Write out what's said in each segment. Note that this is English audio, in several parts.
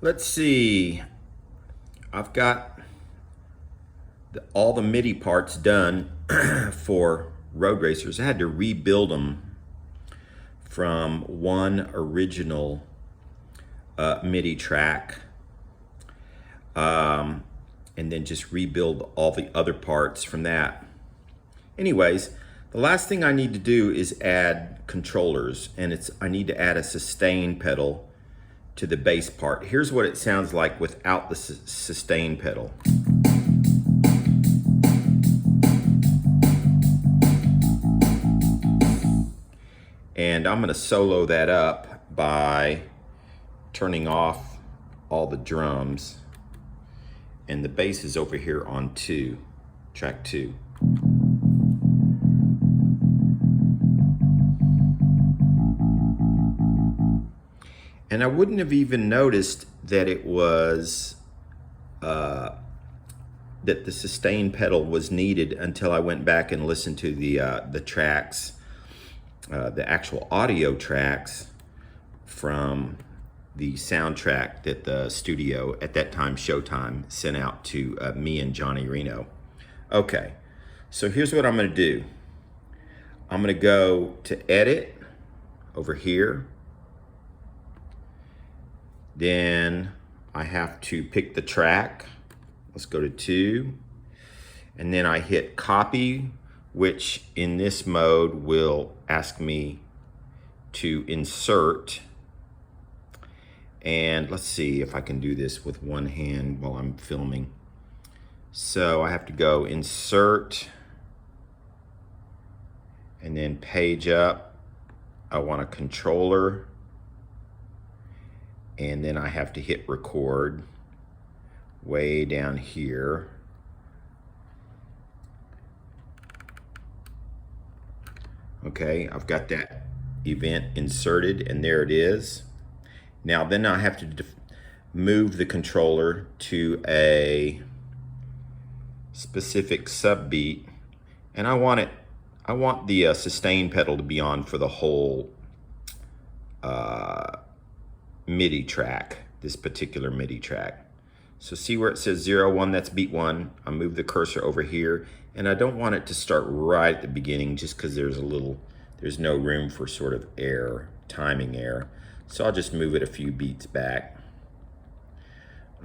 Let's see. I've got all the MIDI parts done for Roadracers. I had to rebuild them from one original MIDI track, and then just rebuild all the other parts from that. Anyways, the last thing I need to do is add controllers, and I need to add a sustain pedal to the bass part. Here's what it sounds like without the sustain pedal. And I'm gonna solo that up by turning off all the drums, and the bass is over here on track 2. And I wouldn't have even noticed that it was, that the sustain pedal was needed until I went back and listened to the tracks, the actual audio tracks from the soundtrack that the studio, at that time Showtime, sent out to me and Johnny Reno. Okay, so here's what I'm gonna do. I'm gonna go to Edit over here. Then I have to pick the track. Let's go to 2. And then I hit Copy, which in this mode will ask me to insert. And let's see if I can do this with one hand while I'm filming. So I have to go Insert, and then Page Up. I want a controller. And then I have to hit Record way down here. Okay, I've got that event inserted, and there it is. Now then I have to move the controller to a specific subbeat, and I want the sustain pedal to be on for the whole MIDI track, this particular MIDI track. So see where it says 0, 1, that's beat 1. I move the cursor over here, and I don't want it to start right at the beginning just because there's no room for sort of timing error. So I'll just move it a few beats back.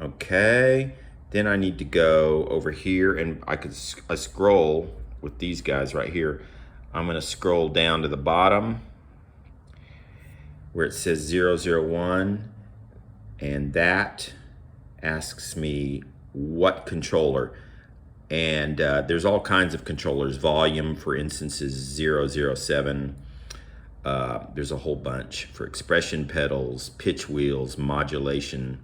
Okay, then I need to go over here, and I scroll with these guys right here. I'm gonna scroll down to the bottom where it says 001, and that asks me what controller. And there's all kinds of controllers. Volume, for instance, is 007. There's a whole bunch for expression pedals, pitch wheels, modulation.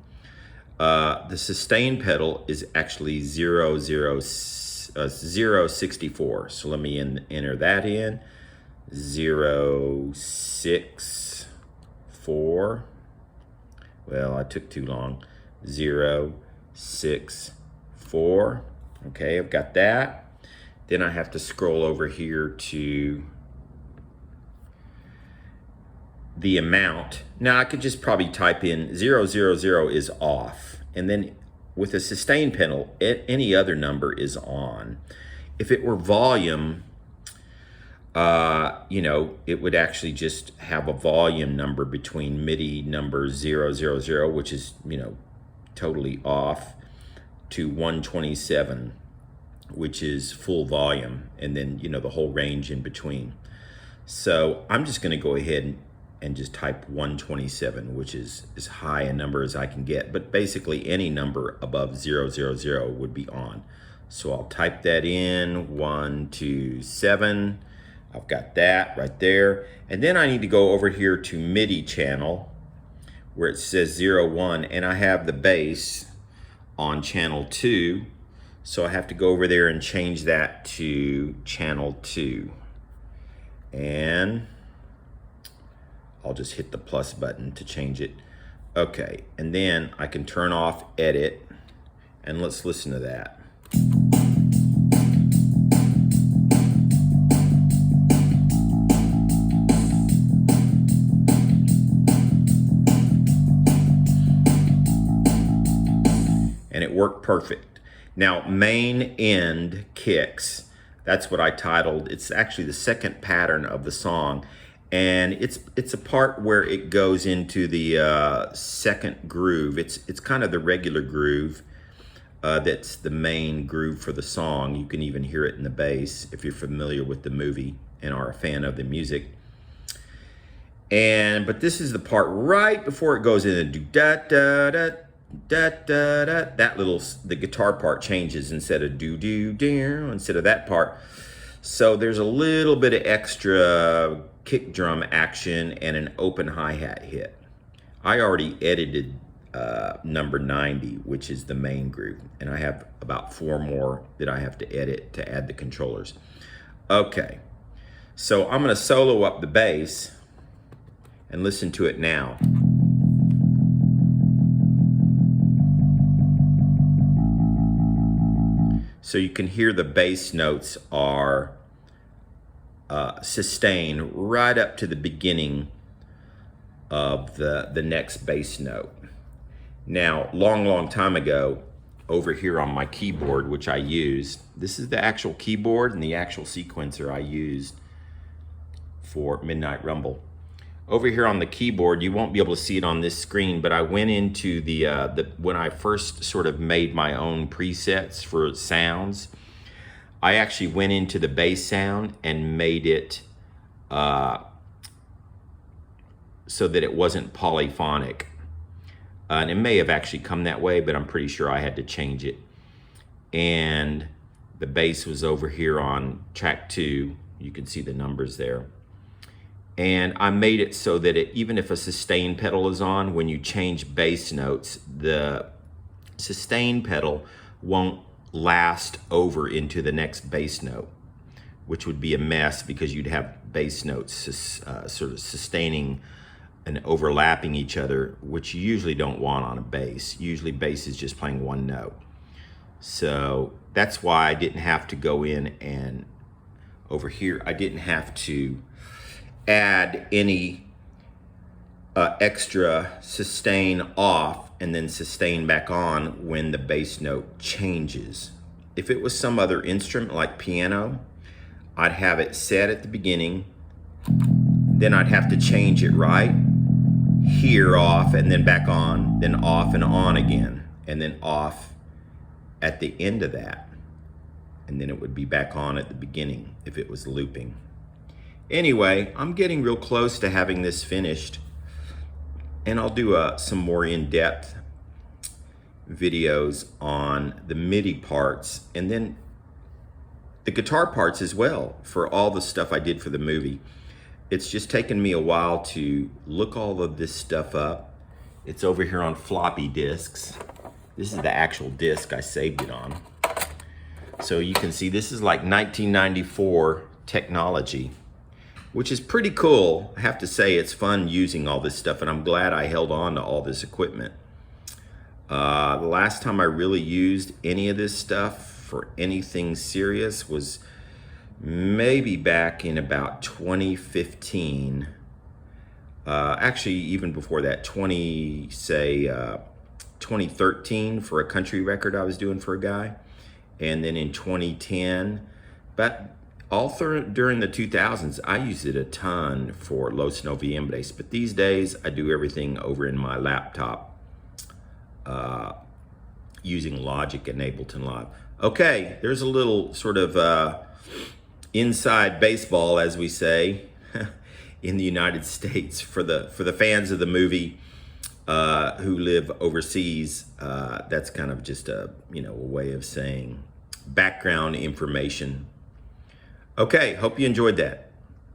The sustain pedal is actually 064. So let me enter that in. 064. Well, I took too long. 064. Okay, I've got that. Then I have to scroll over here to the amount. Now I could just probably type in 000 is off. And then with a sustain pedal, any other number is on. If it were volume, it would actually just have a volume number between MIDI number 000, which is, totally off, to 127, which is full volume, and then, the whole range in between. So I'm just gonna go ahead and just type 127, which is as high a number as I can get, but basically any number above 000 would be on. So I'll type that in, 127. I've got that right there. And then I need to go over here to MIDI channel where it says 01, and I have the bass on channel 2. So I have to go over there and change that to channel 2. And I'll just hit the plus button to change it. Okay, and then I can turn off edit, and let's listen to that. worked perfect. Now, main end kicks, that's what I titled. It's actually the second pattern of the song. And it's a part where it goes into the second groove. It's kind of the regular groove. That's the main groove for the song. You can even hear it in the bass if you're familiar with the movie and are a fan of the music. But this is the part right before it goes into da da da da da da. The guitar part changes instead of do do do instead of that part. So there's a little bit of extra kick drum action and an open hi-hat hit. I already edited number 90, which is the main groove, and I have about 4 more that I have to edit to add the controllers. Okay, so I'm gonna solo up the bass and listen to it now. So you can hear the bass notes are sustained right up to the beginning of the next bass note. Now, long time ago, over here on my keyboard, which I used, this is the actual keyboard and the actual sequencer I used for Midnight Rumble. Over here on the keyboard, you won't be able to see it on this screen, but I went into when I first sort of made my own presets for sounds, I actually went into the bass sound and made it so that it wasn't polyphonic. And it may have actually come that way, but I'm pretty sure I had to change it. And the bass was over here on track 2. You can see the numbers there. And I made it so that even if a sustain pedal is on, when you change bass notes, the sustain pedal won't last over into the next bass note, which would be a mess because you'd have bass notes sort of sustaining and overlapping each other, which you usually don't want on a bass. Usually bass is just playing one note. So that's why I didn't have to go in and over here, I didn't have to add any extra sustain off and then sustain back on when the bass note changes. If it was some other instrument like piano, I'd have it set at the beginning, then I'd have to change it right here off and then back on, then off and on again, and then off at the end of that, and then it would be back on at the beginning if it was looping. Anyway, I'm getting real close to having this finished, and I'll do some more in-depth videos on the MIDI parts and then the guitar parts as well for all the stuff I did for the movie. It's just taken me a while to look all of this stuff up. It's over here on floppy disks. This is the actual disc I saved it on. So you can see this is like 1994 technology, which is pretty cool. I have to say it's fun using all this stuff, and I'm glad I held on to all this equipment. The last time I really used any of this stuff for anything serious was maybe back in about 2015. Actually, even before that, 2013 for a country record I was doing for a guy. And then in 2010, but all during the 2000s, I used it a ton for Los Noviembres. But these days, I do everything over in my laptop using Logic and Ableton Live. Okay, there's a little sort of inside baseball, as we say, in the United States for the fans of the movie who live overseas. That's kind of just a way of saying background information. Okay, hope you enjoyed that.